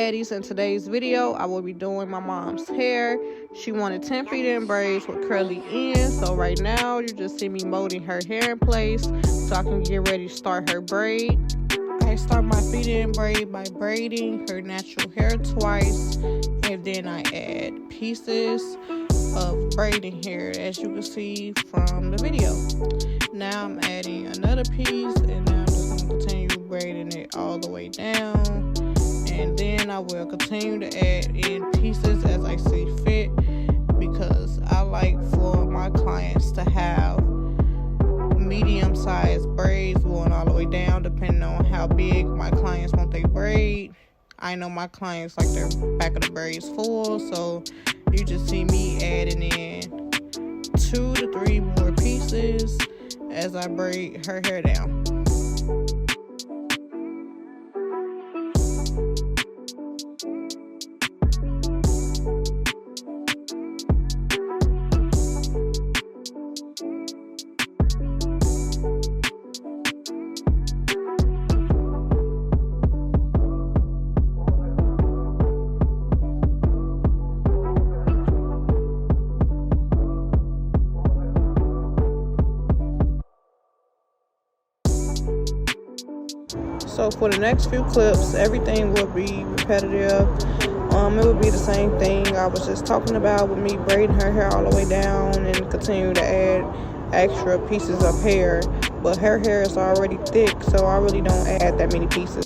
baddies. In today's video, I will be doing my mom's hair. She wanted 10 feet in braids with curly ends. So right now, you just see me molding her hair in place so I can get ready to start her braid. I start my feet in braid by braiding her natural hair twice, and then I add pieces of braiding hair, as you can see from the video. Now I'm adding another piece, and now I'm just going to continue braiding it all the way down, and then I will continue to add in pieces as I see fit, because I like for my clients to have medium-sized braids going all the way down, depending on how big my clients want their braid. I know my clients like their back of the braids full, so you just see me adding in 2 to 3 more pieces as I braid her hair down. So for the next few clips, everything will be repetitive. It will be the same thing I was just talking about with me braiding her hair all the way down and continue to add extra pieces of hair. But her hair is already thick, so I really don't add that many pieces.